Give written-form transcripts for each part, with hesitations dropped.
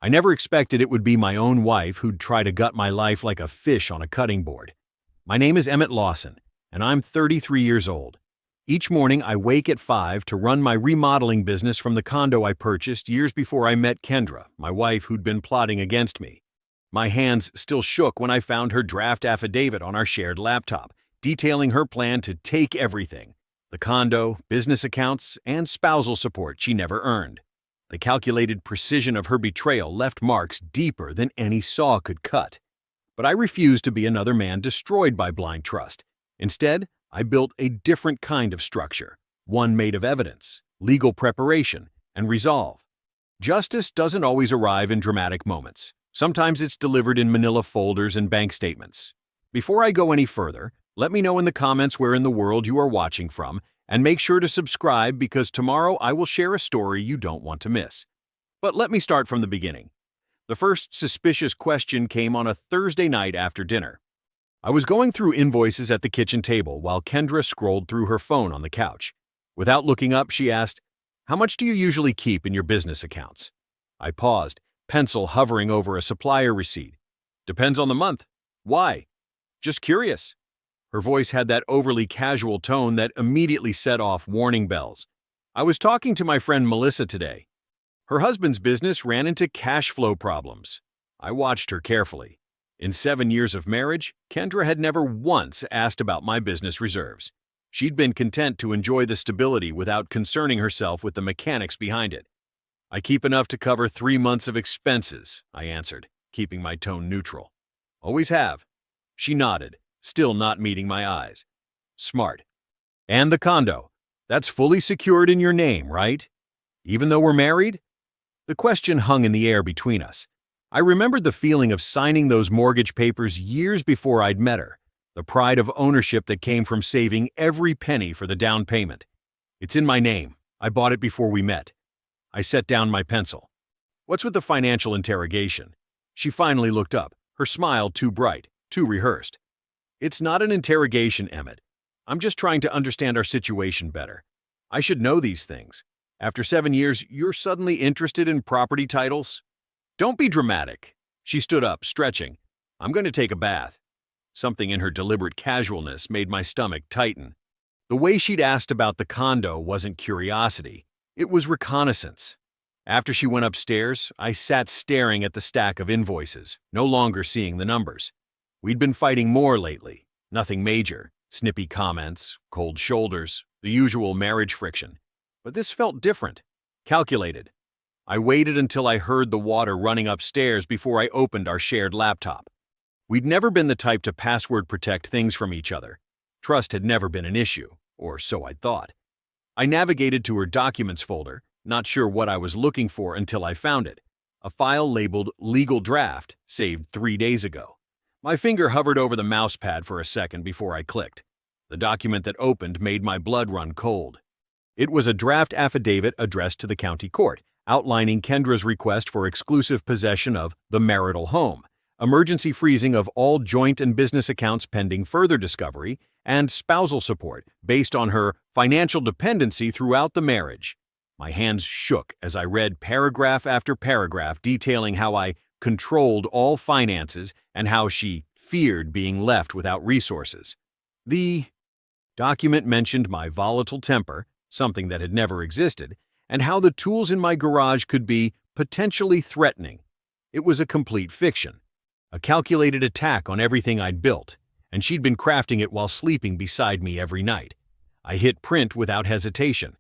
I never expected it would be my own wife who'd try to gut my life like a fish on a cutting board. My name is Emmett Lawson, and I'm 33 years old. Each morning, I wake at 5 to run my remodeling business from the condo I purchased years before I met Kendra, my wife who'd been plotting against me. My hands still shook when I found her draft affidavit on our shared laptop, detailing her plan to take everything: the condo, business accounts, and spousal support she never earned. The calculated precision of her betrayal left marks deeper than any saw could cut. But I refused to be another man destroyed by blind trust. Instead, I built a different kind of structure, one made of evidence, legal preparation, and resolve. Justice doesn't always arrive in dramatic moments. Sometimes it's delivered in manila folders and bank statements. Before I go any further, let me know in the comments where in the world you are watching from, and make sure to subscribe because tomorrow I will share a story you don't want to miss. But let me start from the beginning. The first suspicious question came on a Thursday night after dinner. I was going through invoices at the kitchen table while Kendra scrolled through her phone on the couch. Without looking up, she asked, "How much do you usually keep in your business accounts?" I paused, pencil hovering over a supplier receipt. "Depends on the month." "Why?" "Just curious." Her voice had that overly casual tone that immediately set off warning bells. "I was talking to my friend Melissa today. Her husband's business ran into cash flow problems." I watched her carefully. In 7 years of marriage, Kendra had never once asked about my business reserves. She'd been content to enjoy the stability without concerning herself with the mechanics behind it. "I keep enough to cover 3 months of expenses," I answered, keeping my tone neutral. "Always have." She nodded, still not meeting my eyes. "Smart. And the condo. That's fully secured in your name, right? Even though we're married?" The question hung in the air between us. I remembered the feeling of signing those mortgage papers years before I'd met her, the pride of ownership that came from saving every penny for the down payment. "It's in my name. I bought it before we met." I set down my pencil. "What's with the financial interrogation?" She finally looked up, her smile too bright, too rehearsed. "It's not an interrogation, Emmett. I'm just trying to understand our situation better. I should know these things. After 7 years, you're suddenly interested in property titles?" "Don't be dramatic." She stood up, stretching. "I'm going to take a bath." Something in her deliberate casualness made my stomach tighten. The way she'd asked about the condo wasn't curiosity. It was reconnaissance. After she went upstairs, I sat staring at the stack of invoices, no longer seeing the numbers. We'd been fighting more lately. Nothing major. Snippy comments, cold shoulders, the usual marriage friction. But this felt different. Calculated. I waited until I heard the water running upstairs before I opened our shared laptop. We'd never been the type to password protect things from each other. Trust had never been an issue, or so I'd thought. I navigated to her documents folder, not sure what I was looking for until I found it. A file labeled Legal Draft, saved 3 days ago. My finger hovered over the mouse pad for a second before I clicked. The document that opened made my blood run cold. It was a draft affidavit addressed to the county court, outlining Kendra's request for exclusive possession of the marital home, emergency freezing of all joint and business accounts pending further discovery, and spousal support based on her financial dependency throughout the marriage. My hands shook as I read paragraph after paragraph detailing how I controlled all finances and how she feared being left without resources. The document mentioned my volatile temper, something that had never existed, and how the tools in my garage could be potentially threatening. It was a complete fiction, a calculated attack on everything I'd built, and she'd been crafting it while sleeping beside me every night. I hit print without hesitation.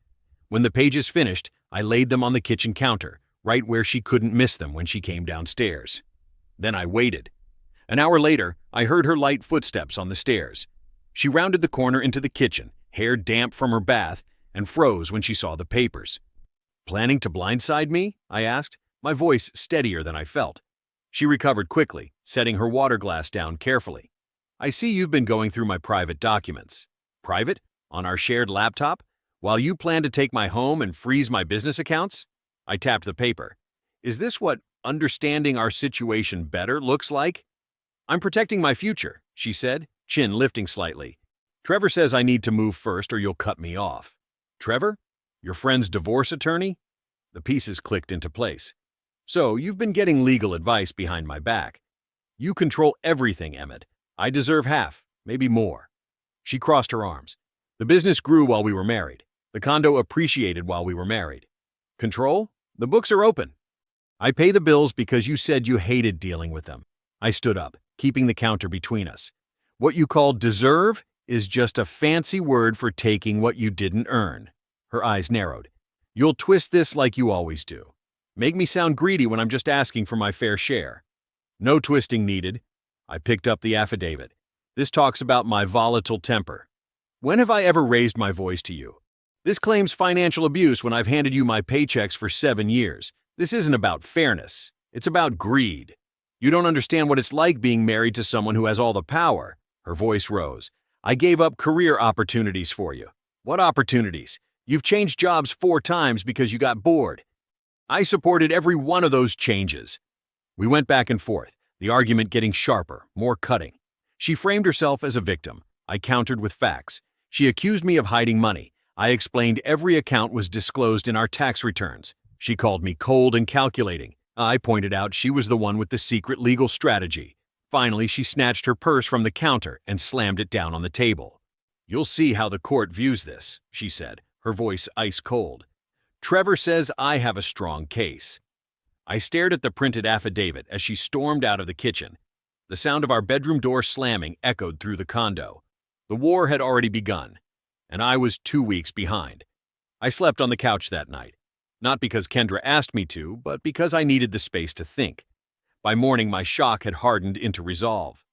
When the pages finished, I laid them on the kitchen counter, right where she couldn't miss them when she came downstairs. Then I waited. An hour later, I heard her light footsteps on the stairs. She rounded the corner into the kitchen, hair damp from her bath, and froze when she saw the papers. "Planning to blindside me?" I asked, my voice steadier than I felt. She recovered quickly, setting her water glass down carefully. "I see you've been going through my private documents." "Private? On our shared laptop? While you plan to take my home and freeze my business accounts?" I tapped the paper. "Is this what understanding our situation better looks like?" "I'm protecting my future," she said, chin lifting slightly. "Trevor says I need to move first or you'll cut me off." "Trevor? Your friend's divorce attorney?" The pieces clicked into place. So, you've been getting legal advice behind my back. You control everything, Emmett. I deserve half, maybe more. She crossed her arms. The business grew while we were married. The condo appreciated while we were married. Control? The books are open. I pay the bills because you said you hated dealing with them. I stood up, keeping the counter between us. What you call deserve is just a fancy word for taking what you didn't earn. Her eyes narrowed. You'll twist this like you always do. Make me sound greedy when I'm just asking for my fair share. No twisting needed. I picked up the affidavit. This talks about my volatile temper. When have I ever raised my voice to you? This claims financial abuse when I've handed you my paychecks for 7 years. This isn't about fairness. It's about greed. You don't understand what it's like being married to someone who has all the power. Her voice rose. I gave up career opportunities for you. What opportunities? You've changed jobs 4 times because you got bored. I supported every one of those changes. We went back and forth, the argument getting sharper, more cutting. She framed herself as a victim. I countered with facts. She accused me of hiding money. I explained every account was disclosed in our tax returns. She called me cold and calculating. I pointed out she was the one with the secret legal strategy. Finally, she snatched her purse from the counter and slammed it down on the table. You'll see how the court views this, she said, her voice ice cold. Trevor says I have a strong case. I stared at the printed affidavit as she stormed out of the kitchen. The sound of our bedroom door slamming echoed through the condo. The war had already begun, and I was 2 weeks behind. I slept on the couch that night, not because Kendra asked me to, but because I needed the space to think. By morning, my shock had hardened into resolve.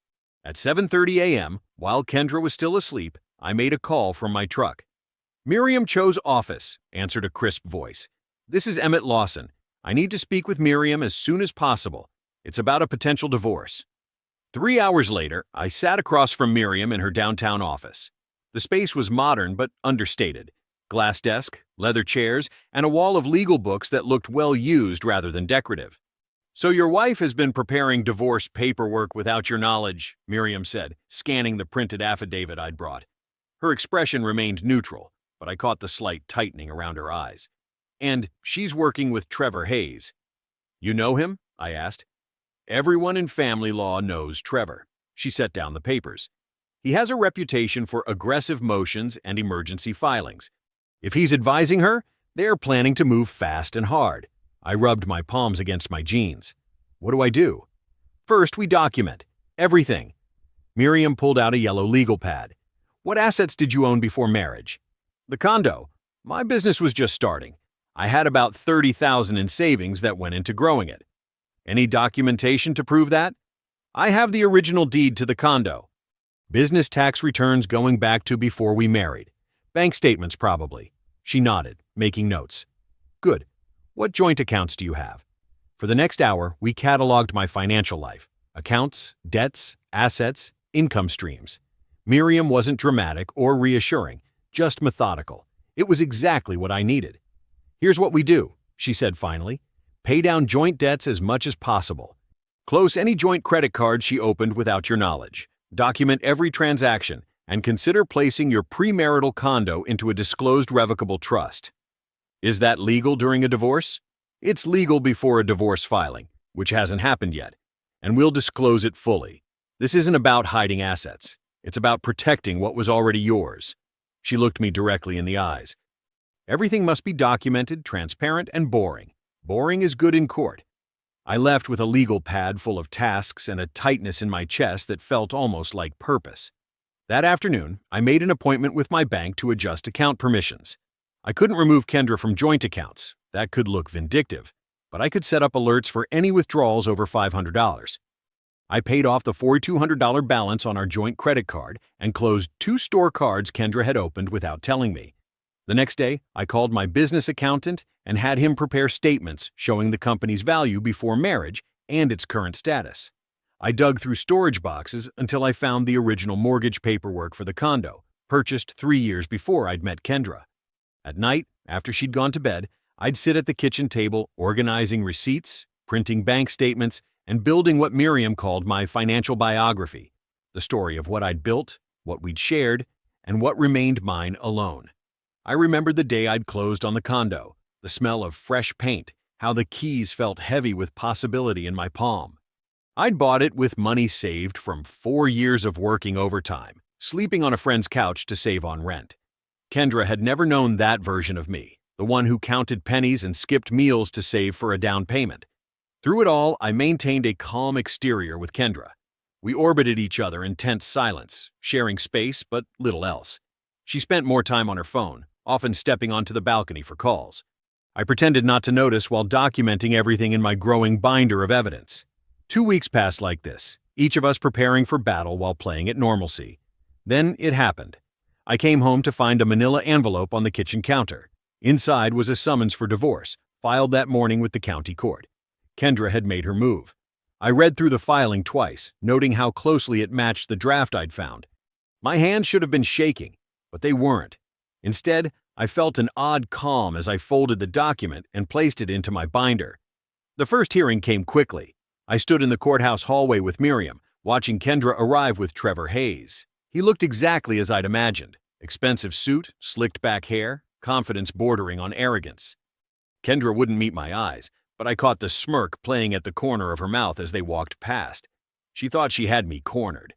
At 7:30 a.m., while Kendra was still asleep, I made a call from my truck. Miriam Cho's office, answered a crisp voice. This is Emmett Lawson. I need to speak with Miriam as soon as possible. It's about a potential divorce. 3 hours later, I sat across from Miriam in her downtown office. The space was modern but understated. Glass desk, leather chairs, and a wall of legal books that looked well used rather than decorative. So your wife has been preparing divorce paperwork without your knowledge, Miriam said, scanning the printed affidavit I'd brought. Her expression remained neutral, but I caught the slight tightening around her eyes. And she's working with Trevor Hayes. You know him? I asked. Everyone in family law knows Trevor. She set down the papers. He has a reputation for aggressive motions and emergency filings. If he's advising her, they're planning to move fast and hard. I rubbed my palms against my jeans. What do I do? First, we document. Everything. Miriam pulled out a yellow legal pad. What assets did you own before marriage? The condo. My business was just starting. I had about $30,000 in savings that went into growing it. Any documentation to prove that? I have the original deed to the condo. Business tax returns going back to before we married. Bank statements, probably. She nodded, making notes. Good. What joint accounts do you have? For the next hour, we cataloged my financial life. Accounts, debts, assets, income streams. Miriam wasn't dramatic or reassuring, just methodical. It was exactly what I needed. Here's what we do, she said finally. Pay down joint debts as much as possible. Close any joint credit cards she opened without your knowledge. Document every transaction, and consider placing your premarital condo into a disclosed revocable trust. Is that legal during a divorce? It's legal before a divorce filing, which hasn't happened yet, and we'll disclose it fully. This isn't about hiding assets. It's about protecting what was already yours. She looked me directly in the eyes. Everything must be documented, transparent, and boring. Boring is good in court. I left with a legal pad full of tasks and a tightness in my chest that felt almost like purpose. That afternoon, I made an appointment with my bank to adjust account permissions. I couldn't remove Kendra from joint accounts. That could look vindictive, but I could set up alerts for any withdrawals over $500. I paid off the $4,200 balance on our joint credit card and closed 2 store cards Kendra had opened without telling me. The next day, I called my business accountant and had him prepare statements showing the company's value before marriage and its current status. I dug through storage boxes until I found the original mortgage paperwork for the condo, purchased 3 years before I'd met Kendra. At night, after she'd gone to bed, I'd sit at the kitchen table organizing receipts, printing bank statements, and building what Miriam called my financial biography, the story of what I'd built, what we'd shared, and what remained mine alone. I remembered the day I'd closed on the condo, the smell of fresh paint, how the keys felt heavy with possibility in my palm. I'd bought it with money saved from 4 years of working overtime, sleeping on a friend's couch to save on rent. Kendra had never known that version of me, the one who counted pennies and skipped meals to save for a down payment. Through it all, I maintained a calm exterior with Kendra. We orbited each other in tense silence, sharing space but little else. She spent more time on her phone, often stepping onto the balcony for calls. I pretended not to notice while documenting everything in my growing binder of evidence. 2 weeks passed like this, each of us preparing for battle while playing at normalcy. Then it happened. I came home to find a manila envelope on the kitchen counter. Inside was a summons for divorce, filed that morning with the county court. Kendra had made her move. I read through the filing twice, noting how closely it matched the draft I'd found. My hands should have been shaking, but they weren't. Instead, I felt an odd calm as I folded the document and placed it into my binder. The first hearing came quickly. I stood in the courthouse hallway with Miriam, watching Kendra arrive with Trevor Hayes. He looked exactly as I'd imagined. Expensive suit, slicked back hair, confidence bordering on arrogance. Kendra wouldn't meet my eyes, but I caught the smirk playing at the corner of her mouth as they walked past. She thought she had me cornered.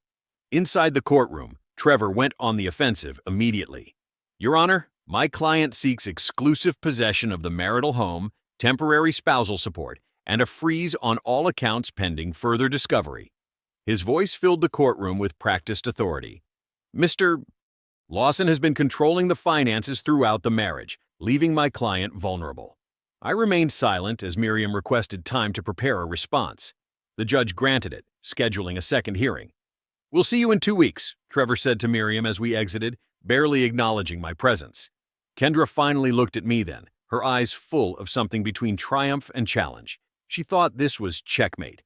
Inside the courtroom, Trevor went on the offensive immediately. "Your Honor, my client seeks exclusive possession of the marital home, temporary spousal support, and a freeze on all accounts pending further discovery." His voice filled the courtroom with practiced authority. "Mr. Lawson has been controlling the finances throughout the marriage, leaving my client vulnerable." I remained silent as Miriam requested time to prepare a response. The judge granted it, scheduling a second hearing. "We'll see you in 2 weeks," Trevor said to Miriam as we exited, barely acknowledging my presence. Kendra finally looked at me then, her eyes full of something between triumph and challenge. She thought this was checkmate.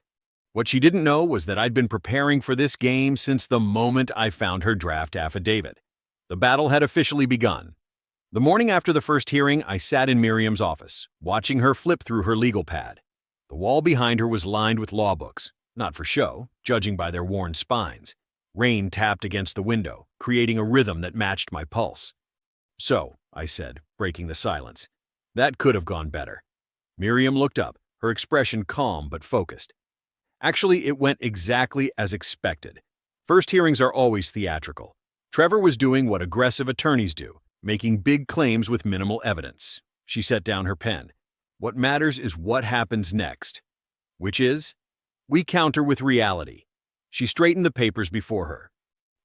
What she didn't know was that I'd been preparing for this game since the moment I found her draft affidavit. The battle had officially begun. The morning after the first hearing, I sat in Miriam's office, watching her flip through her legal pad. The wall behind her was lined with law books, not for show, judging by their worn spines. Rain tapped against the window, creating a rhythm that matched my pulse. "So," I said, breaking the silence, "that could have gone better." Miriam looked up, her expression calm but focused. "Actually, it went exactly as expected. First hearings are always theatrical. Trevor was doing what aggressive attorneys do, making big claims with minimal evidence." She set down her pen. "What matters is what happens next. Which is? We counter with reality." She straightened the papers before her.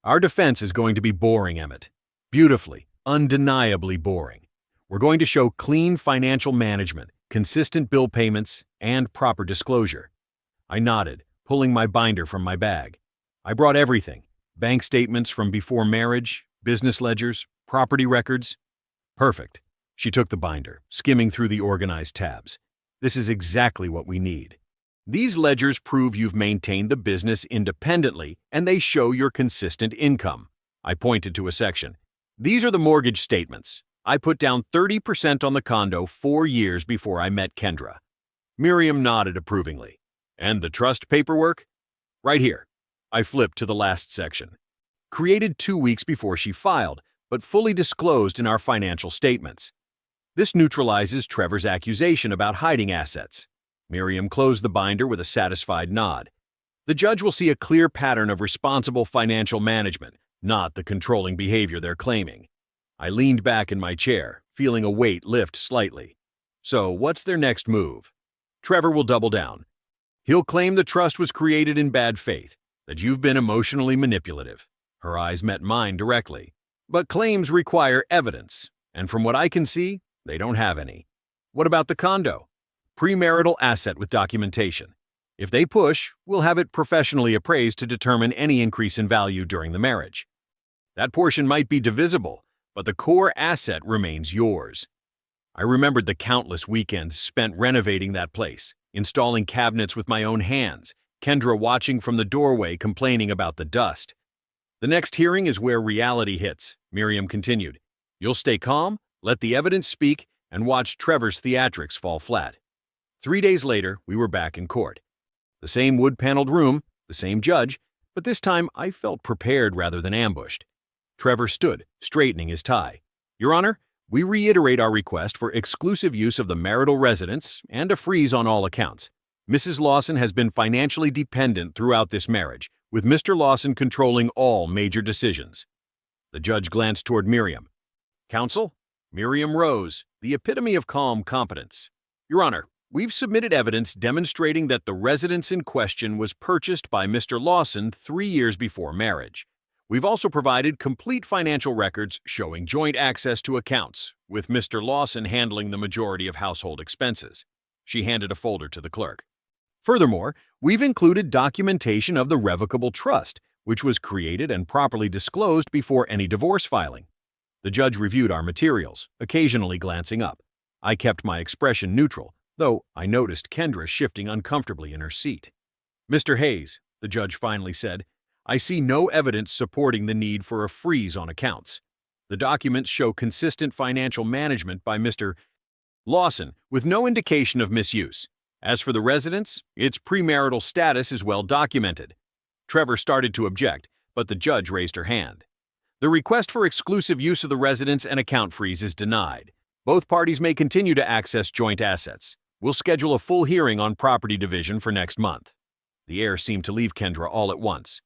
"Our defense is going to be boring, Emmett. Beautifully, undeniably boring. We're going to show clean financial management, consistent bill payments, and proper disclosure." I nodded, pulling my binder from my bag. I brought everything: bank statements from before marriage, business ledgers, property records. "Perfect." She took the binder, skimming through the organized tabs. "This is exactly what we need. These ledgers prove you've maintained the business independently, and they show your consistent income." I pointed to a section. "These are the mortgage statements. I put down 30% on the condo 4 years before I met Kendra." Miriam nodded approvingly. "And the trust paperwork?" "Right here." I flipped to the last section. "Created 2 weeks before she filed, but fully disclosed in our financial statements." This neutralizes Trevor's accusation about hiding assets. Miriam closed the binder with a satisfied nod. "The judge will see a clear pattern of responsible financial management, not the controlling behavior they're claiming." I leaned back in my chair, feeling a weight lift slightly. "So, what's their next move?" "Trevor will double down. He'll claim the trust was created in bad faith, that you've been emotionally manipulative." Her eyes met mine directly. "But claims require evidence, and from what I can see, they don't have any." "What about the condo?" "Premarital asset with documentation. If they push, we'll have it professionally appraised to determine any increase in value during the marriage. That portion might be divisible, but the core asset remains yours." I remembered the countless weekends spent renovating that place, installing cabinets with my own hands, Kendra watching from the doorway complaining about the dust. "The next hearing is where reality hits," Miriam continued. "You'll stay calm, let the evidence speak, and watch Trevor's theatrics fall flat." 3 days later, we were back in court. The same wood-paneled room, the same judge, but this time I felt prepared rather than ambushed. Trevor stood, straightening his tie. "Your Honor, We reiterate our request for exclusive use of the marital residence and a freeze on all accounts. Mrs. Lawson has been financially dependent throughout this marriage, with Mr. Lawson controlling all major decisions." The judge glanced toward Miriam. "Counsel?" Miriam rose, the epitome of calm competence. "Your Honor, we've submitted evidence demonstrating that the residence in question was purchased by Mr. Lawson 3 years before marriage. We've also provided complete financial records showing joint access to accounts, with Mr. Lawson handling the majority of household expenses." She handed a folder to the clerk. "Furthermore, we've included documentation of the revocable trust, which was created and properly disclosed before any divorce filing." The judge reviewed our materials, occasionally glancing up. I kept my expression neutral, though I noticed Kendra shifting uncomfortably in her seat. "Mr. Hayes," the judge finally said, "I see no evidence supporting the need for a freeze on accounts. The documents show consistent financial management by Mr. Lawson, with no indication of misuse. As for the residence, its premarital status is well documented." Trevor started to object, but the judge raised her hand. "The request for exclusive use of the residence and account freeze is denied. Both parties may continue to access joint assets. We'll schedule a full hearing on property division for next month." The air seemed to leave Kendra all at once.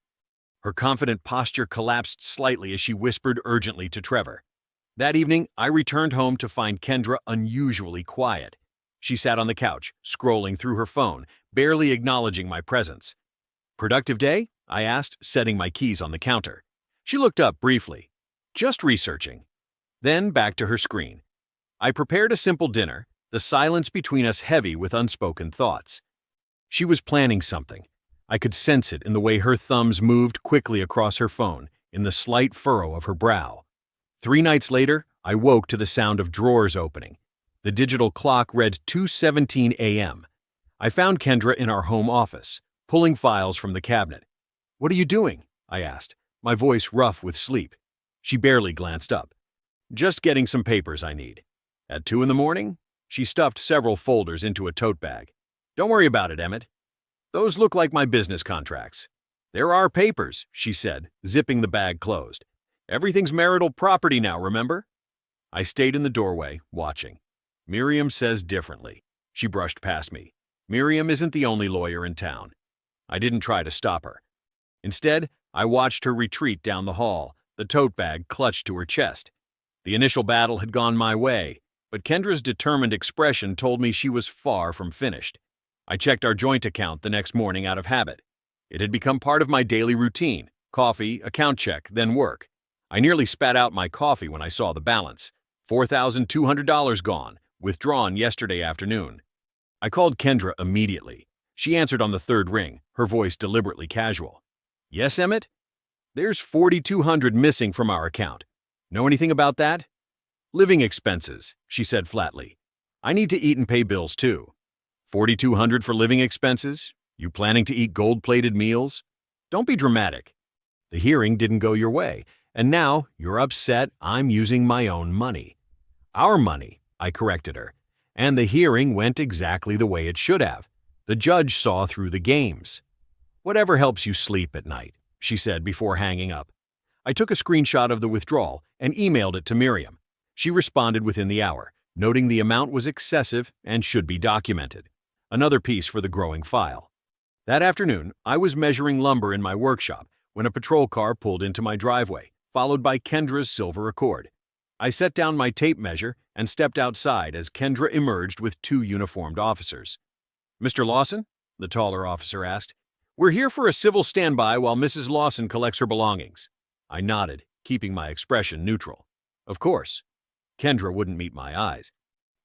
Her confident posture collapsed slightly as she whispered urgently to Trevor. That evening, I returned home to find Kendra unusually quiet. She sat on the couch, scrolling through her phone, barely acknowledging my presence. "Productive day?" I asked, setting my keys on the counter. She looked up briefly. "Just researching." Then back to her screen. I prepared a simple dinner, the silence between us heavy with unspoken thoughts. She was planning something. I could sense it in the way her thumbs moved quickly across her phone, in the slight furrow of her brow. 3 nights later, I woke to the sound of drawers opening. The digital clock read 2:17 a.m. I found Kendra in our home office, pulling files from the cabinet. "What are you doing?" I asked, my voice rough with sleep. She barely glanced up. "Just getting some papers I need." At 2 in the morning, she stuffed several folders into a tote bag. "Don't worry about it, Emmett. Those look like my business contracts." "There are papers," she said, zipping the bag closed. "Everything's marital property now, remember?" I stayed in the doorway, watching. "Miriam says differently." She brushed past me. "Miriam isn't the only lawyer in town." I didn't try to stop her. Instead, I watched her retreat down the hall, the tote bag clutched to her chest. The initial battle had gone my way, but Kendra's determined expression told me she was far from finished. I checked our joint account the next morning out of habit. It had become part of my daily routine: coffee, account check, then work. I nearly spat out my coffee when I saw the balance. $4,200 gone, withdrawn yesterday afternoon. I called Kendra immediately. She answered on the 3rd ring, her voice deliberately casual. "Yes, Emmett? There's $4,200 missing from our account. Know anything about that?" "Living expenses," she said flatly. "I need to eat and pay bills too." $4,200 for living expenses? You planning to eat gold-plated meals? Don't be dramatic. The hearing didn't go your way, and now you're upset I'm using my own money. "Our money," I corrected her, and the hearing went exactly the way it should have. The judge saw through the games. "Whatever helps you sleep at night," she said before hanging up. I took a screenshot of the withdrawal and emailed it to Miriam. She responded within the hour, noting the amount was excessive and should be documented. Another piece for the growing file. That afternoon, I was measuring lumber in my workshop when a patrol car pulled into my driveway, followed by Kendra's silver Accord. I set down my tape measure and stepped outside as Kendra emerged with 2 uniformed officers. "Mr. Lawson?" the taller officer asked. "We're here for a civil standby while Mrs. Lawson collects her belongings." I nodded, keeping my expression neutral. "Of course." Kendra wouldn't meet my eyes.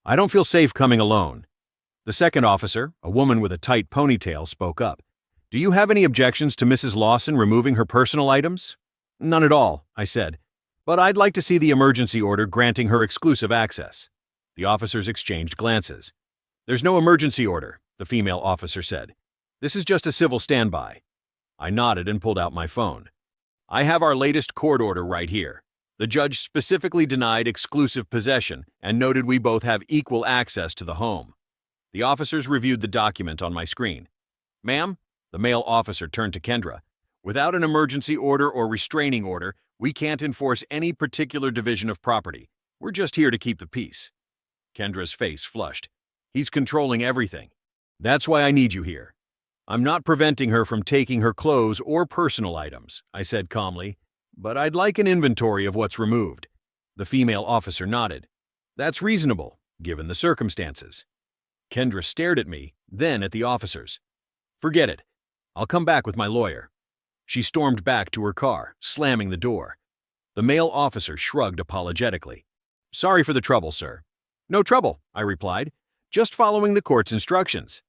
"I don't feel safe coming alone." The second officer, a woman with a tight ponytail, spoke up. "Do you have any objections to Mrs. Lawson removing her personal items?" "None at all," I said. "But I'd like to see the emergency order granting her exclusive access." The officers exchanged glances. "There's no emergency order," the female officer said. "This is just a civil standby." I nodded and pulled out my phone. "I have our latest court order right here. The judge specifically denied exclusive possession and noted we both have equal access to the home." The officers reviewed the document on my screen. "Ma'am," the male officer turned to Kendra, "without an emergency order or restraining order, we can't enforce any particular division of property. We're just here to keep the peace. Kendra's face flushed. He's controlling everything. That's why I need you here. I'm not preventing her from taking her clothes or personal items, I said calmly, but I'd like an inventory of what's removed. The female officer nodded. That's reasonable, given the circumstances. Kendra stared at me, then at the officers. Forget it. I'll come back with my lawyer. She stormed back to her car, slamming the door. The male officer shrugged apologetically. Sorry for the trouble, sir. No trouble, I replied. Just following the court's instructions.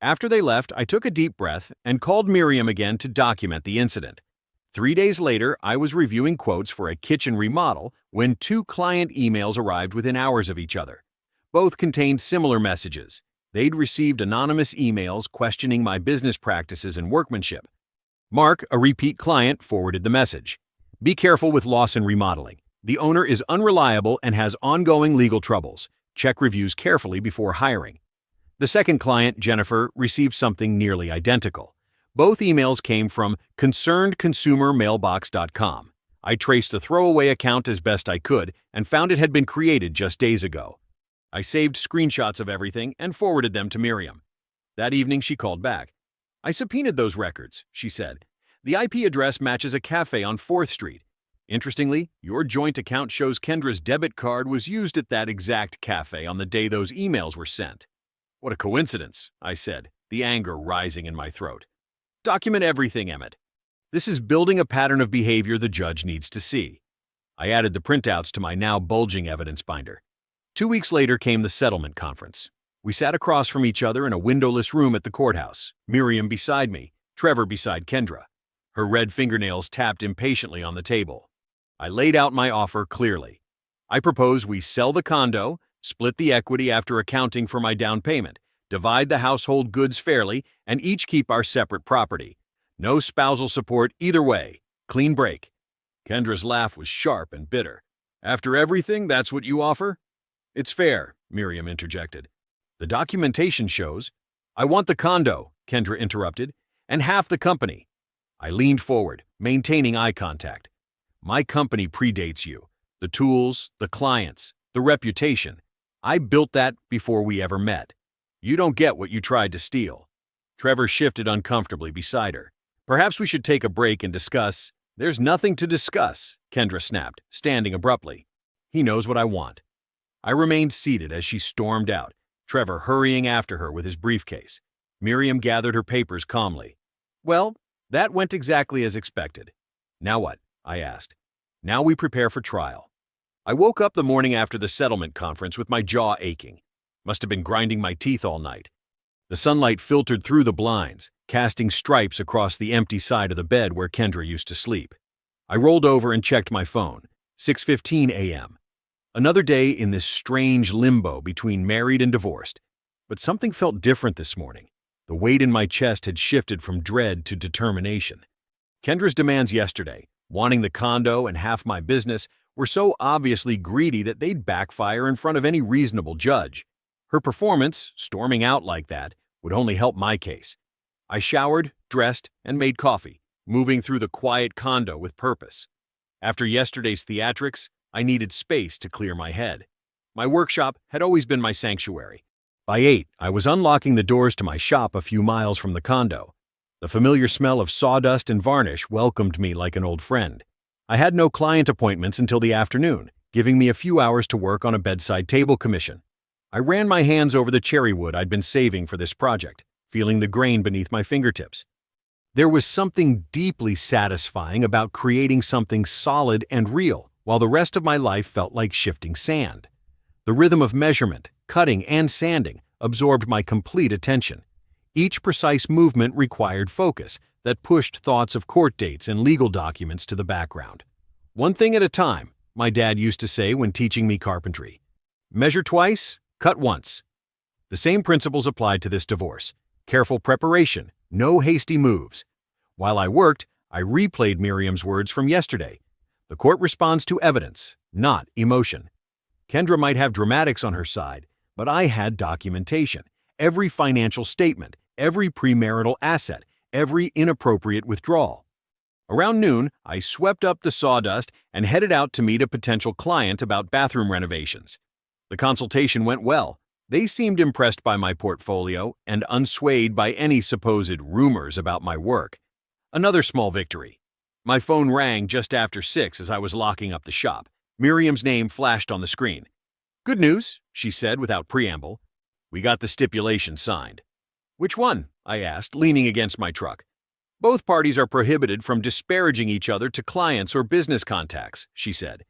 After they left, I took a deep breath and called Miriam again to document the incident. 3 days later, I was reviewing quotes for a kitchen remodel when 2 client emails arrived within hours of each other. Both contained similar messages. They'd received anonymous emails questioning my business practices and workmanship. Mark, a repeat client, forwarded the message. Be careful with Lawson Remodeling. The owner is unreliable and has ongoing legal troubles. Check reviews carefully before hiring. The second client, Jennifer, received something nearly identical. Both emails came from concernedconsumermailbox.com. I traced the throwaway account as best I could and found it had been created just days ago. I saved screenshots of everything and forwarded them to Miriam. That evening, she called back. I subpoenaed those records, she said. The IP address matches a cafe on 4th Street. Interestingly, your joint account shows Kendra's debit card was used at that exact cafe on the day those emails were sent. What a coincidence, I said, the anger rising in my throat. Document everything, Emmett. This is building a pattern of behavior the judge needs to see. I added the printouts to my now bulging evidence binder. 2 weeks later came the settlement conference. We sat across from each other in a windowless room at the courthouse, Miriam beside me, Trevor beside Kendra. Her red fingernails tapped impatiently on the table. I laid out my offer clearly. I propose we sell the condo, split the equity after accounting for my down payment, divide the household goods fairly, and each keep our separate property. No spousal support either way. Clean break. Kendra's laugh was sharp and bitter. After everything, that's what you offer? It's fair, Miriam interjected. The documentation shows. I want the condo, Kendra interrupted, and half the company. I leaned forward, maintaining eye contact. My company predates you. The tools, the clients, the reputation. I built that before we ever met. You don't get what you tried to steal. Trevor shifted uncomfortably beside her. Perhaps we should take a break and discuss. There's nothing to discuss, Kendra snapped, standing abruptly. He knows what I want. I remained seated as she stormed out, Trevor hurrying after her with his briefcase. Miriam gathered her papers calmly. Well, that went exactly as expected. Now what? I asked. Now we prepare for trial. I woke up the morning after the settlement conference with my jaw aching. Must have been grinding my teeth all night. The sunlight filtered through the blinds, casting stripes across the empty side of the bed where Kendra used to sleep. I rolled over and checked my phone. 6:15 a.m. Another day in this strange limbo between married and divorced. But something felt different this morning. The weight in my chest had shifted from dread to determination. Kendra's demands yesterday, wanting the condo and half my business, were so obviously greedy that they'd backfire in front of any reasonable judge. Her performance, storming out like that, would only help my case. I showered, dressed, and made coffee, moving through the quiet condo with purpose. After yesterday's theatrics, I needed space to clear my head. My workshop had always been my sanctuary. By 8, I was unlocking the doors to my shop a few miles from the condo. The familiar smell of sawdust and varnish welcomed me like an old friend. I had no client appointments until the afternoon, giving me a few hours to work on a bedside table commission. I ran my hands over the cherry wood I'd been saving for this project, feeling the grain beneath my fingertips. There was something deeply satisfying about creating something solid and real, while the rest of my life felt like shifting sand. The rhythm of measurement, cutting, and sanding absorbed my complete attention. Each precise movement required focus that pushed thoughts of court dates and legal documents to the background. One thing at a time, my dad used to say when teaching me carpentry. Measure twice, cut once. The same principles applied to this divorce. Careful preparation, no hasty moves. While I worked, I replayed Miriam's words from yesterday. The court responds to evidence, not emotion. Kendra might have dramatics on her side, but I had documentation. Every financial statement, every premarital asset, every inappropriate withdrawal. Around noon, I swept up the sawdust and headed out to meet a potential client about bathroom renovations. The consultation went well. They seemed impressed by my portfolio and unswayed by any supposed rumors about my work. Another small victory. My phone rang just after 6 as I was locking up the shop. Miriam's name flashed on the screen. "Good news," she said without preamble. "We got the stipulation signed." "Which one?" I asked, leaning against my truck. "Both parties are prohibited from disparaging each other to clients or business contacts," she said.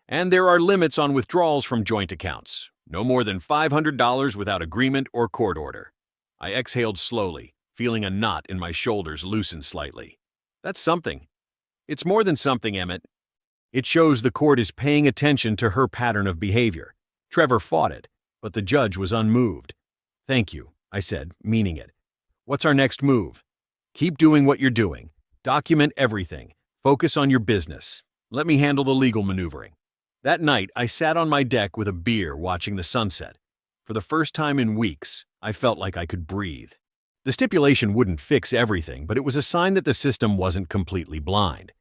"And there are limits on withdrawals from joint accounts. No more than $500 without agreement or court order." I exhaled slowly, feeling a knot in my shoulders loosen slightly. That's something. It's more than something, Emmett. It shows the court is paying attention to her pattern of behavior. Trevor fought it, but the judge was unmoved. "Thank you," I said, meaning it. "What's our next move?" "Keep doing what you're doing. Document everything. Focus on your business. Let me handle the legal maneuvering." That night, I sat on my deck with a beer watching the sunset. For the first time in weeks, I felt like I could breathe. The stipulation wouldn't fix everything, but it was a sign that the system wasn't completely blind.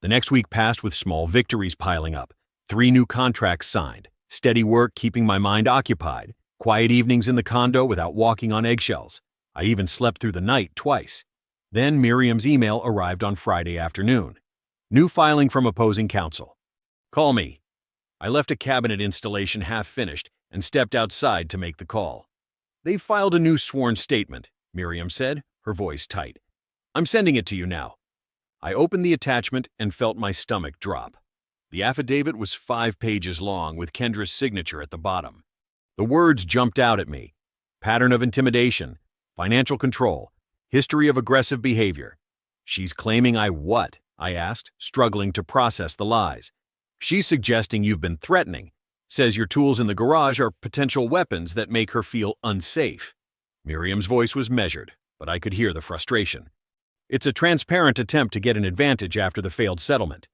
The next week passed with small victories piling up. 3 new contracts signed, steady work keeping my mind occupied, quiet evenings in the condo without walking on eggshells. I even slept through the night twice. Then Miriam's email arrived on Friday afternoon. New filing from opposing counsel. "Call me." I left a cabinet installation half finished and stepped outside to make the call. "They've filed a new sworn statement," Miriam said, her voice tight. "I'm sending it to you now." I opened the attachment and felt my stomach drop. The affidavit was 5 pages long with Kendra's signature at the bottom. The words jumped out at me. Pattern of intimidation, financial control, history of aggressive behavior. "She's claiming I what?" I asked, struggling to process the lies. "She's suggesting you've been threatening. Says your tools in the garage are potential weapons that make her feel unsafe." Miriam's voice was measured, but I could hear the frustration. "It's a transparent attempt to get an advantage after the failed settlement."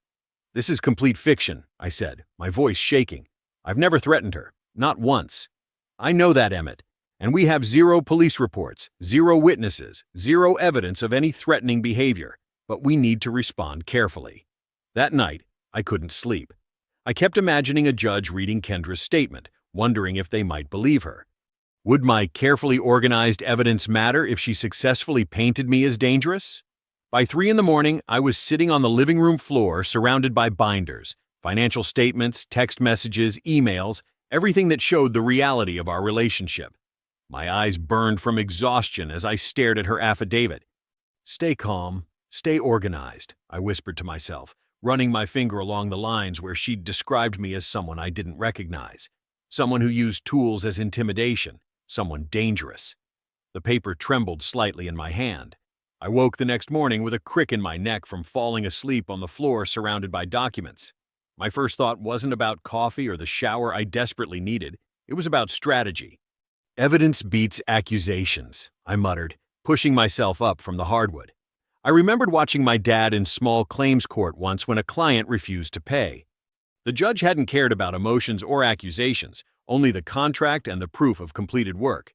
"This is complete fiction," I said, my voice shaking. "I've never threatened her, not once." "I know that, Emmett, and we have 0 police reports, 0 witnesses, 0 evidence of any threatening behavior, but we need to respond carefully." That night, I couldn't sleep. I kept imagining a judge reading Kendra's statement, wondering if they might believe her. Would my carefully organized evidence matter if she successfully painted me as dangerous? By 3 in the morning, I was sitting on the living room floor surrounded by binders, financial statements, text messages, emails, everything that showed the reality of our relationship. My eyes burned from exhaustion as I stared at her affidavit. "Stay calm, stay organized," I whispered to myself, running my finger along the lines where she'd described me as someone I didn't recognize, someone who used tools as intimidation, someone dangerous. The paper trembled slightly in my hand. I woke the next morning with a crick in my neck from falling asleep on the floor surrounded by documents. My first thought wasn't about coffee or the shower I desperately needed. It was about strategy. "Evidence beats accusations," I muttered, pushing myself up from the hardwood. I remembered watching my dad in small claims court once when a client refused to pay. The judge hadn't cared about emotions or accusations, only the contract and the proof of completed work.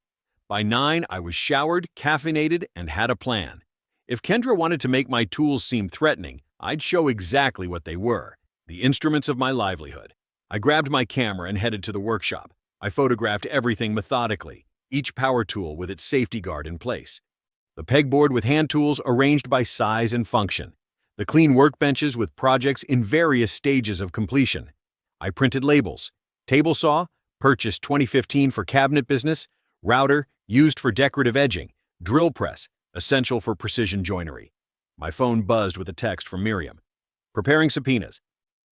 By 9, I was showered, caffeinated, and had a plan. If Kendra wanted to make my tools seem threatening, I'd show exactly what they were, the instruments of my livelihood. I grabbed my camera and headed to the workshop. I photographed everything methodically, each power tool with its safety guard in place. The pegboard with hand tools arranged by size and function. The clean workbenches with projects in various stages of completion. I printed labels. Table saw, purchased 2015 for cabinet business. Router, used for decorative edging. Drill press, essential for precision joinery. My phone buzzed with a text from Miriam. "Preparing subpoenas.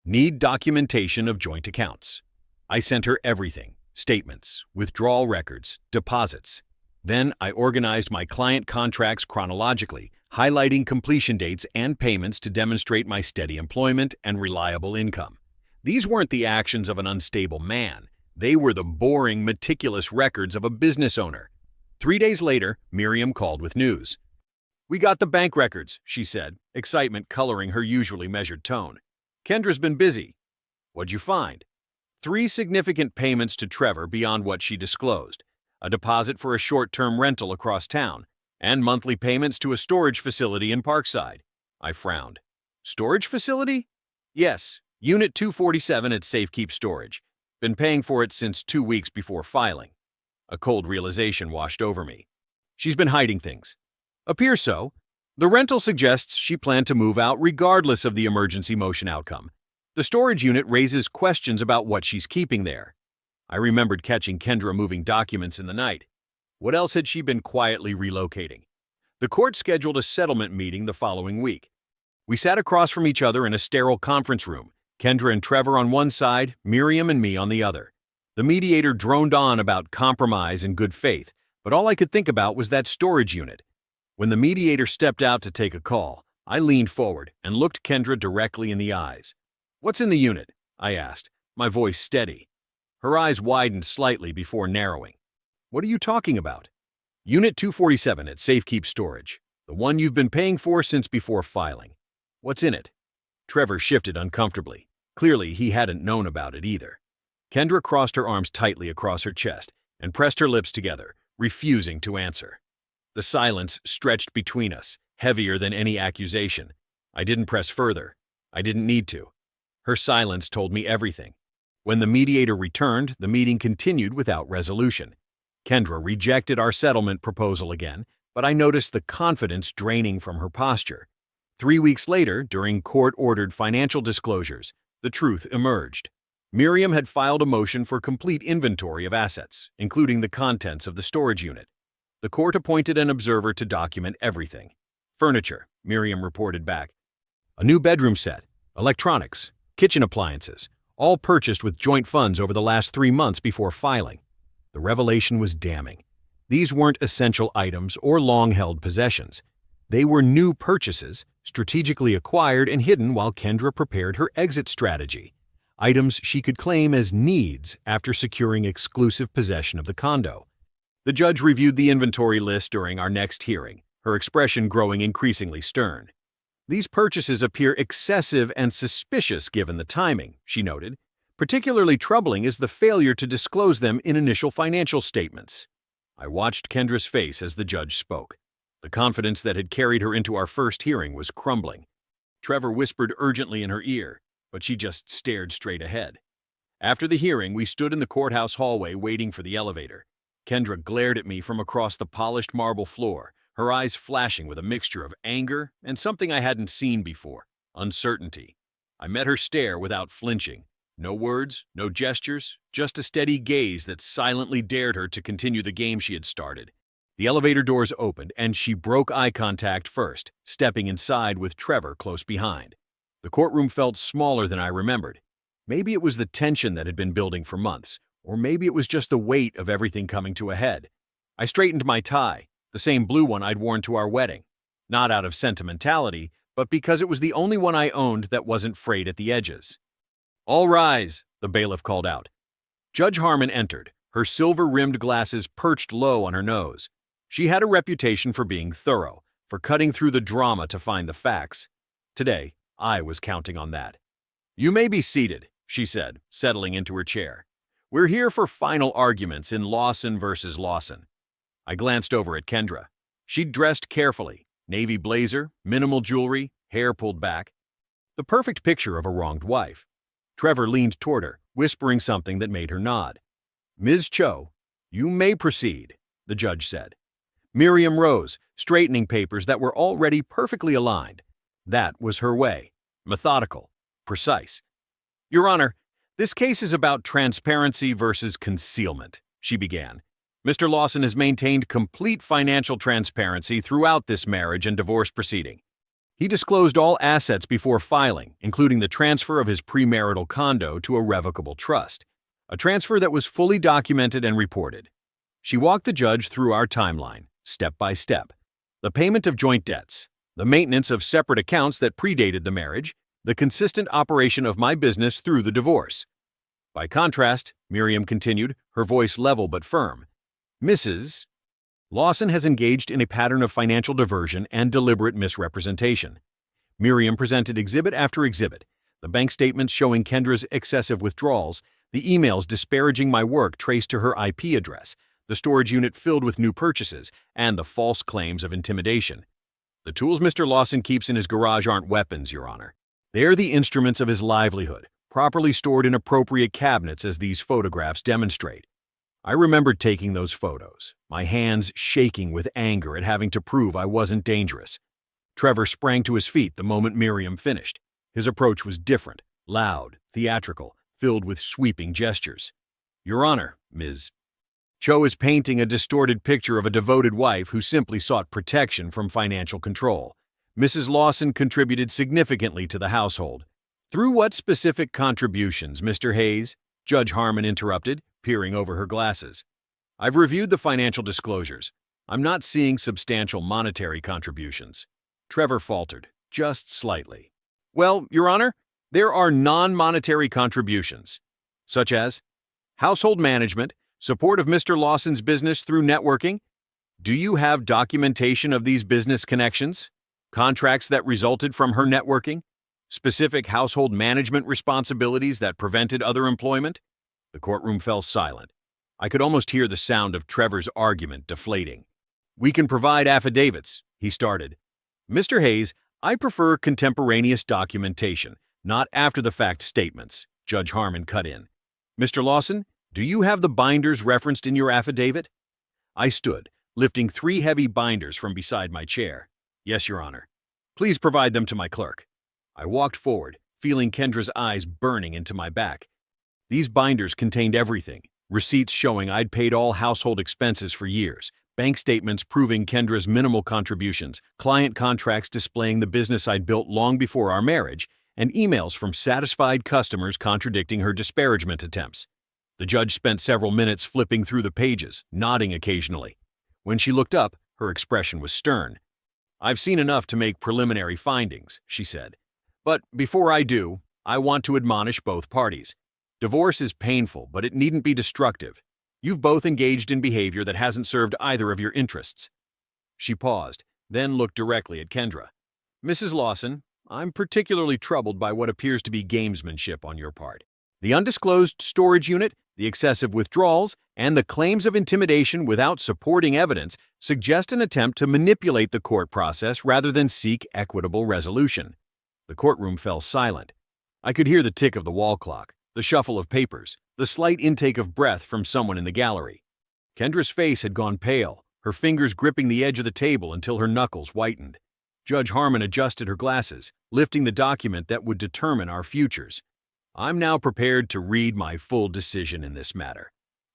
Need documentation of joint accounts." I sent her everything. Statements, withdrawal records, deposits. Then I organized my client contracts chronologically, highlighting completion dates and payments to demonstrate my steady employment and reliable income. These weren't the actions of an unstable man. They were the boring, meticulous records of a business owner. 3 days later, Miriam called with news. "We got the bank records," she said, excitement coloring her usually measured tone. "Kendra's been busy." "What'd you find?" 3 significant payments to Trevor beyond what she disclosed. A deposit for a short-term rental across town, and monthly payments to a storage facility in Parkside. I frowned. Storage facility? Yes, Unit 247 at Safekeep Storage. Been paying for it since 2 weeks before filing. A cold realization washed over me. She's been hiding things. Appears so. The rental suggests she planned to move out regardless of the emergency motion outcome. The storage unit raises questions about what she's keeping there. I remembered catching Kendra moving documents in the night. What else had she been quietly relocating? The court scheduled a settlement meeting the following week. We sat across from each other in a sterile conference room, Kendra and Trevor on one side, Miriam and me on the other. The mediator droned on about compromise and good faith, but all I could think about was that storage unit. When the mediator stepped out to take a call, I leaned forward and looked Kendra directly in the eyes. "What's in the unit?" I asked, my voice steady. Her eyes widened slightly before narrowing. "What are you talking about?" "Unit 247 at Safekeep Storage, the one you've been paying for since before filing. What's in it?" Trevor shifted uncomfortably. Clearly, he hadn't known about it either. Kendra crossed her arms tightly across her chest and pressed her lips together, refusing to answer. The silence stretched between us, heavier than any accusation. I didn't press further. I didn't need to. Her silence told me everything. When the mediator returned, the meeting continued without resolution. Kendra rejected our settlement proposal again, but I noticed the confidence draining from her posture. 3 weeks later, during court-ordered financial disclosures, the truth emerged. Miriam had filed a motion for complete inventory of assets, including the contents of the storage unit. The court appointed an observer to document everything. "Furniture," Miriam reported back. "A new bedroom set, electronics, kitchen appliances, all purchased with joint funds over the last 3 months before filing." The revelation was damning. These weren't essential items or long-held possessions. They were new purchases, strategically acquired and hidden while Kendra prepared her exit strategy. Items she could claim as needs after securing exclusive possession of the condo. The judge reviewed the inventory list during our next hearing, her expression growing increasingly stern. "These purchases appear excessive and suspicious given the timing," she noted. "Particularly troubling is the failure to disclose them in initial financial statements." I watched Kendra's face as the judge spoke. The confidence that had carried her into our first hearing was crumbling. Trevor whispered urgently in her ear, but she just stared straight ahead. After the hearing, we stood in the courthouse hallway waiting for the elevator. Kendra glared at me from across the polished marble floor, her eyes flashing with a mixture of anger and something I hadn't seen before, uncertainty. I met her stare without flinching. No words, no gestures, just a steady gaze that silently dared her to continue the game she had started. The elevator doors opened, and she broke eye contact first, stepping inside with Trevor close behind. The courtroom felt smaller than I remembered. Maybe it was the tension that had been building for months, or maybe it was just the weight of everything coming to a head. I straightened my tie, the same blue one I'd worn to our wedding. Not out of sentimentality, but because it was the only one I owned that wasn't frayed at the edges. "All rise," the bailiff called out. Judge Harmon entered, her silver-rimmed glasses perched low on her nose. She had a reputation for being thorough, for cutting through the drama to find the facts. Today, I was counting on that. "You may be seated," she said, settling into her chair. "We're here for final arguments in Lawson versus Lawson." I glanced over at Kendra. She'd dressed carefully, navy blazer, minimal jewelry, hair pulled back. The perfect picture of a wronged wife. Trevor leaned toward her, whispering something that made her nod. "Ms. Cho, you may proceed," the judge said. Miriam rose, straightening papers that were already perfectly aligned. That was her way. Methodical. Precise. "Your Honor, this case is about transparency versus concealment," she began. "Mr. Lawson has maintained complete financial transparency throughout this marriage and divorce proceeding. He disclosed all assets before filing, including the transfer of his premarital condo to a revocable trust, a transfer that was fully documented and reported." She walked the judge through our timeline, step by step. The payment of joint debts, the maintenance of separate accounts that predated the marriage, the consistent operation of my business through the divorce. "By contrast," Miriam continued, her voice level but firm, "Mrs. Lawson has engaged in a pattern of financial diversion and deliberate misrepresentation." Miriam presented exhibit after exhibit, the bank statements showing Kendra's excessive withdrawals, the emails disparaging my work traced to her IP address, the storage unit filled with new purchases, and the false claims of intimidation. "The tools Mr. Lawson keeps in his garage aren't weapons, Your Honor. They are the instruments of his livelihood, properly stored in appropriate cabinets as these photographs demonstrate. I remembered taking those photos, my hands shaking with anger at having to prove I wasn't dangerous. Trevor sprang to his feet the moment Miriam finished. His approach was different, loud, theatrical, filled with sweeping gestures. "Your Honor, Ms." Cho is painting a distorted picture of a devoted wife who simply sought protection from financial control. Mrs. Lawson contributed significantly to the household. "Through what specific contributions, Mr. Hayes?" Judge Harmon interrupted, peering over her glasses. "I've reviewed the financial disclosures. I'm not seeing substantial monetary contributions." Trevor faltered, just slightly. "Well, Your Honor, there are non-monetary contributions, such as household management, support of Mr. Lawson's business through networking. Do you have documentation of these business connections? Contracts that resulted from her networking? Specific household management responsibilities that prevented other employment?" The courtroom fell silent. I could almost hear the sound of Trevor's argument deflating. "We can provide affidavits," he started. "Mr. Hayes, I prefer contemporaneous documentation, not after-the-fact statements," Judge Harmon cut in. "Mr. Lawson, do you have the binders referenced in your affidavit?" I stood, lifting 3 heavy binders from beside my chair. "Yes, Your Honor." "Please provide them to my clerk." I walked forward, feeling Kendra's eyes burning into my back. These binders contained everything: receipts showing I'd paid all household expenses for years, bank statements proving Kendra's minimal contributions, client contracts displaying the business I'd built long before our marriage, and emails from satisfied customers contradicting her disparagement attempts. The judge spent several minutes flipping through the pages, nodding occasionally. When she looked up, her expression was stern. "I've seen enough to make preliminary findings," she said. "But before I do, I want to admonish both parties. Divorce is painful, but it needn't be destructive. You've both engaged in behavior that hasn't served either of your interests." She paused, then looked directly at Kendra. "Mrs. Lawson, I'm particularly troubled by what appears to be gamesmanship on your part. The undisclosed storage unit, the excessive withdrawals, and the claims of intimidation without supporting evidence suggest an attempt to manipulate the court process rather than seek equitable resolution." The courtroom fell silent. I could hear the tick of the wall clock, the shuffle of papers, the slight intake of breath from someone in the gallery. Kendra's face had gone pale, her fingers gripping the edge of the table until her knuckles whitened. Judge Harmon adjusted her glasses, lifting the document that would determine our futures. I'm now prepared to read my full decision in this matter.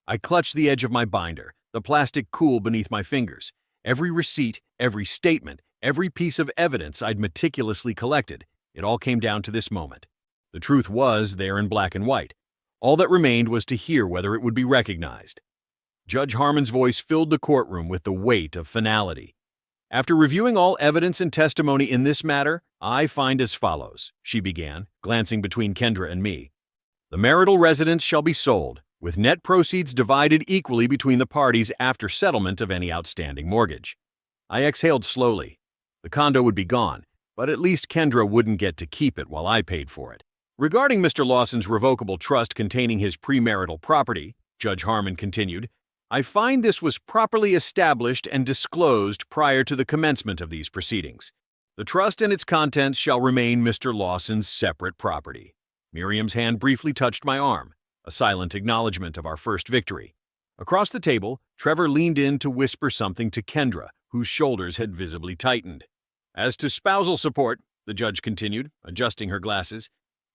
I clutched the edge of my binder, the plastic cool beneath my fingers. Every receipt, every statement, every piece of evidence I'd meticulously collected, it all came down to this moment. The truth was there in black and white. All that remained was to hear whether it would be recognized. Judge Harmon's voice filled the courtroom with the weight of finality. "After reviewing all evidence and testimony in this matter, I find as follows," she began, glancing between Kendra and me. "The marital residence shall be sold, with net proceeds divided equally between the parties after settlement of any outstanding mortgage." I exhaled slowly. The condo would be gone, but at least Kendra wouldn't get to keep it while I paid for it. "Regarding Mr. Lawson's revocable trust containing his premarital property," Judge Harmon continued, "I find this was properly established and disclosed prior to the commencement of these proceedings. The trust and its contents shall remain Mr. Lawson's separate property." Miriam's hand briefly touched my arm, a silent acknowledgement of our first victory. Across the table, Trevor leaned in to whisper something to Kendra, whose shoulders had visibly tightened. "As to spousal support," the judge continued, adjusting her glasses,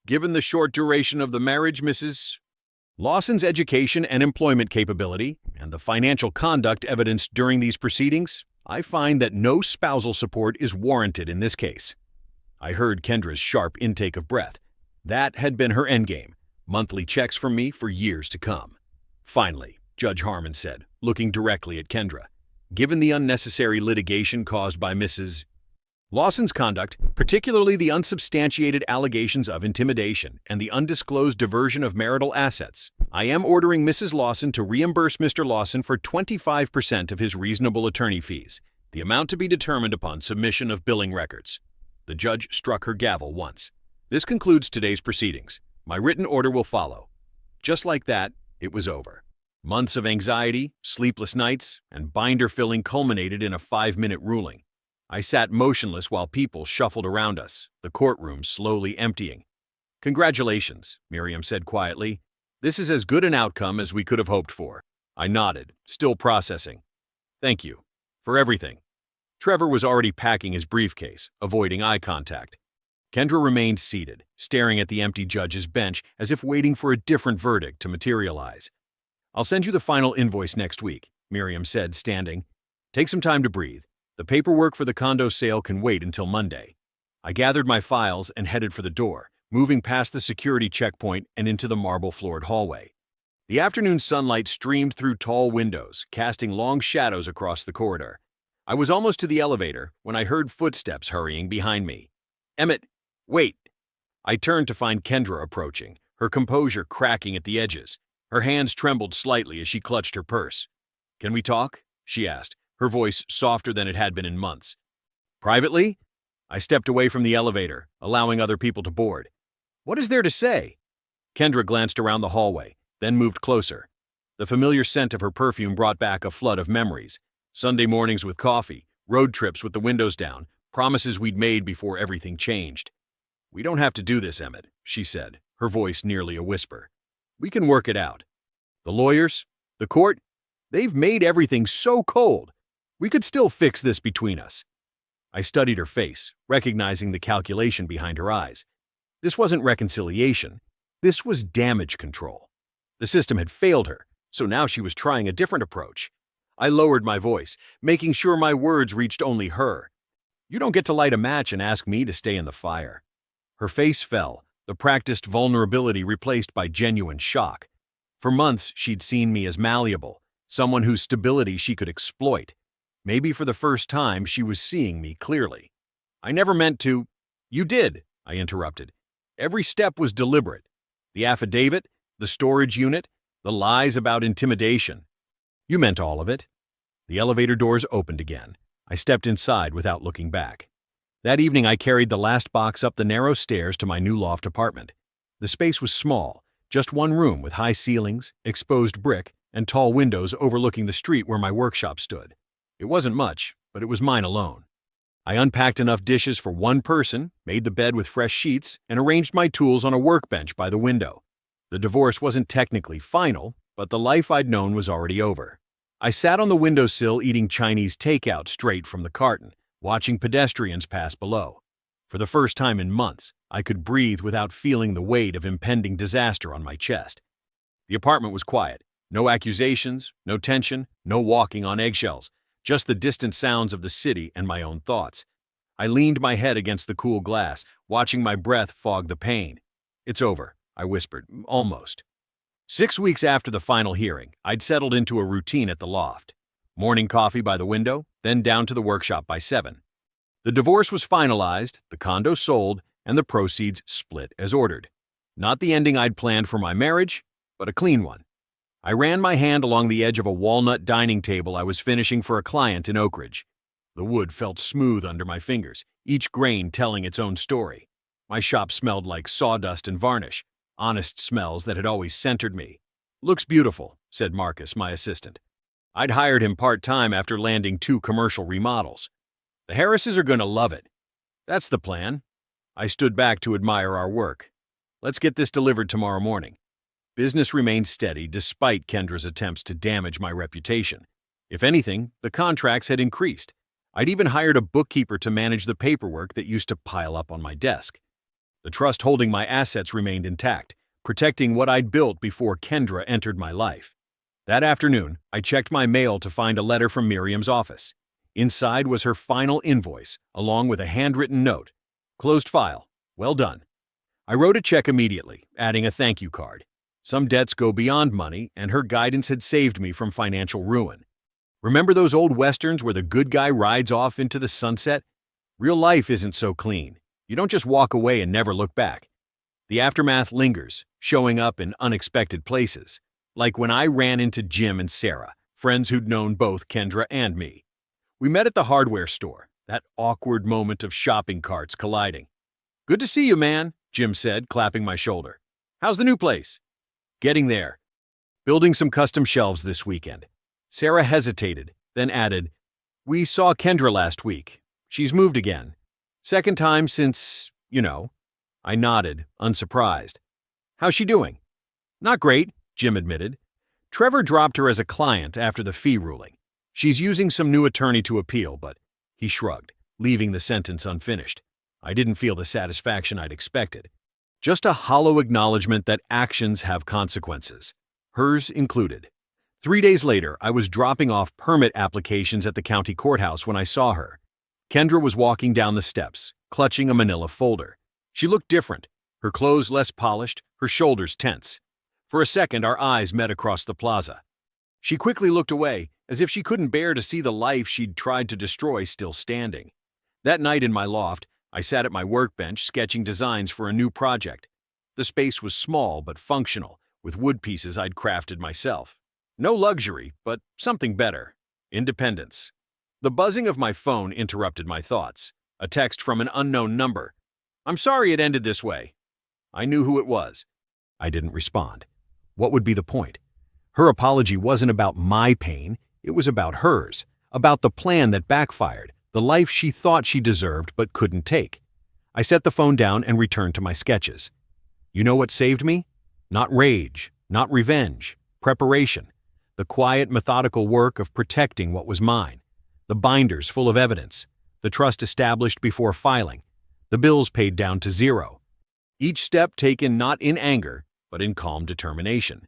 "given the short duration of the marriage, Mrs. Lawson's education and employment capability, and the financial conduct evidenced during these proceedings, I find that no spousal support is warranted in this case." I heard Kendra's sharp intake of breath. That had been her endgame, monthly checks from me for years to come. "Finally," Judge Harmon said, looking directly at Kendra, "given the unnecessary litigation caused by Mrs. Lawson's conduct, particularly the unsubstantiated allegations of intimidation and the undisclosed diversion of marital assets, I am ordering Mrs. Lawson to reimburse Mr. Lawson for 25% of his reasonable attorney fees, the amount to be determined upon submission of billing records." The judge struck her gavel once. "This concludes today's proceedings. My written order will follow." Just like that, it was over. Months of anxiety, sleepless nights, and binder filling culminated in a 5-minute ruling. I sat motionless while people shuffled around us, the courtroom slowly emptying. "Congratulations," Miriam said quietly. "This is as good an outcome as we could have hoped for." I nodded, still processing. "Thank you. For everything." Trevor was already packing his briefcase, avoiding eye contact. Kendra remained seated, staring at the empty judge's bench as if waiting for a different verdict to materialize. "I'll send you the final invoice next week," Miriam said, standing. "Take some time to breathe. The paperwork for the condo sale can wait until Monday." I gathered my files and headed for the door, moving past the security checkpoint and into the marble-floored hallway. The afternoon sunlight streamed through tall windows, casting long shadows across the corridor. I was almost to the elevator when I heard footsteps hurrying behind me. "Emmett, wait!" I turned to find Kendra approaching, her composure cracking at the edges. Her hands trembled slightly as she clutched her purse. "Can we talk?" she asked, her voice softer than it had been in months. "Privately?" I stepped away from the elevator, allowing other people to board. "What is there to say?" Kendra glanced around the hallway, then moved closer. The familiar scent of her perfume brought back a flood of memories. Sunday mornings with coffee, road trips with the windows down, promises we'd made before everything changed. "We don't have to do this, Emmett," she said, her voice nearly a whisper. "We can work it out. The lawyers, the court, they've made everything so cold. We could still fix this between us." I studied her face, recognizing the calculation behind her eyes. This wasn't reconciliation. This was damage control. The system had failed her, so now she was trying a different approach. I lowered my voice, making sure my words reached only her. "You don't get to light a match and ask me to stay in the fire." Her face fell, the practiced vulnerability replaced by genuine shock. For months, she'd seen me as malleable, someone whose stability she could exploit. Maybe for the first time, she was seeing me clearly. "I never meant to—" "You did," I interrupted. "Every step was deliberate. The affidavit, the storage unit, the lies about intimidation. You meant all of it." The elevator doors opened again. I stepped inside without looking back. That evening, I carried the last box up the narrow stairs to my new loft apartment. The space was small, just one room with high ceilings, exposed brick, and tall windows overlooking the street where my workshop stood. It wasn't much, but it was mine alone. I unpacked enough dishes for one person, made the bed with fresh sheets, and arranged my tools on a workbench by the window. The divorce wasn't technically final, but the life I'd known was already over. I sat on the windowsill eating Chinese takeout straight from the carton, watching pedestrians pass below. For the first time in months, I could breathe without feeling the weight of impending disaster on my chest. The apartment was quiet. No accusations, no tension, no walking on eggshells, just the distant sounds of the city and my own thoughts. I leaned my head against the cool glass, watching my breath fog the pain. "It's over," I whispered, "almost." 6 weeks after the final hearing, I'd settled into a routine at the loft. Morning coffee by the window, then down to the workshop by 7. The divorce was finalized, the condo sold, and the proceeds split as ordered. Not the ending I'd planned for my marriage, but a clean one. I ran my hand along the edge of a walnut dining table I was finishing for a client in Oak Ridge. The wood felt smooth under my fingers, each grain telling its own story. My shop smelled like sawdust and varnish, honest smells that had always centered me. "Looks beautiful," said Marcus, my assistant. I'd hired him part-time after landing 2 commercial remodels. "The Harrises are going to love it." "That's the plan." I stood back to admire our work. "Let's get this delivered tomorrow morning." Business remained steady despite Kendra's attempts to damage my reputation. If anything, the contracts had increased. I'd even hired a bookkeeper to manage the paperwork that used to pile up on my desk. The trust holding my assets remained intact, protecting what I'd built before Kendra entered my life. That afternoon, I checked my mail to find a letter from Miriam's office. Inside was her final invoice, along with a handwritten note. "Closed file. Well done." I wrote a check immediately, adding a thank you card. Some debts go beyond money, and her guidance had saved me from financial ruin. Remember those old westerns where the good guy rides off into the sunset? Real life isn't so clean. You don't just walk away and never look back. The aftermath lingers, showing up in unexpected places, like when I ran into Jim and Sarah, friends who'd known both Kendra and me. We met at the hardware store, that awkward moment of shopping carts colliding. "Good to see you, man," Jim said, clapping my shoulder. "How's the new place?" "Getting there. Building some custom shelves this weekend." Sarah hesitated, then added, "We saw Kendra last week. She's moved again. Second time since, I nodded, unsurprised. How's she doing? Not great, Jim admitted. Trevor dropped her as a client after the fee ruling. She's using some new attorney to appeal, but he shrugged, leaving the sentence unfinished. I didn't feel the satisfaction I'd expected. Just a hollow acknowledgement that actions have consequences, hers included. 3 days later, I was dropping off permit applications at the county courthouse when I saw her. Kendra was walking down the steps, clutching a manila folder. She looked different, her clothes less polished, her shoulders tense. For a second, our eyes met across the plaza. She quickly looked away, as if she couldn't bear to see the life she'd tried to destroy still standing. That night in my loft, I sat at my workbench sketching designs for a new project. The space was small but functional, with wood pieces I'd crafted myself. No luxury, but something better. Independence. The buzzing of my phone interrupted my thoughts. A text from an unknown number. I'm sorry it ended this way. I knew who it was. I didn't respond. What would be the point? Her apology wasn't about my pain, it was about hers, about the plan that backfired, the life she thought she deserved but couldn't take. I set the phone down and returned to my sketches. You know what saved me? Not rage, not revenge, preparation. The quiet, methodical work of protecting what was mine. The binders full of evidence. The trust established before filing. The bills paid down to zero. Each step taken not in anger, but in calm determination.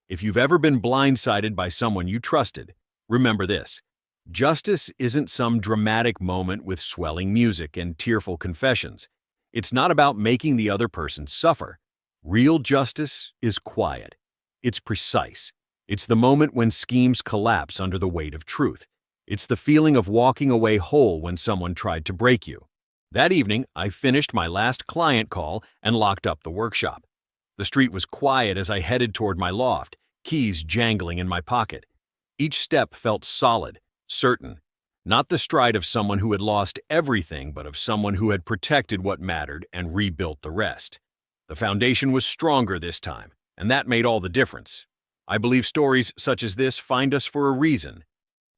If you've ever been blindsided by someone you trusted, remember this. Justice isn't some dramatic moment with swelling music and tearful confessions. It's not about making the other person suffer. Real justice is quiet. It's precise. It's the moment when schemes collapse under the weight of truth. It's the feeling of walking away whole when someone tried to break you. That evening, I finished my last client call and locked up the workshop. The street was quiet as I headed toward my loft, keys jangling in my pocket. Each step felt solid, certain. Not the stride of someone who had lost everything, but of someone who had protected what mattered and rebuilt the rest. The foundation was stronger this time, and that made all the difference. I believe stories such as this find us for a reason.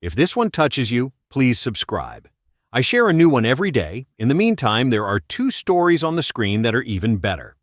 If this one touches you, please subscribe. I share a new one every day. In the meantime, there are 2 stories on the screen that are even better.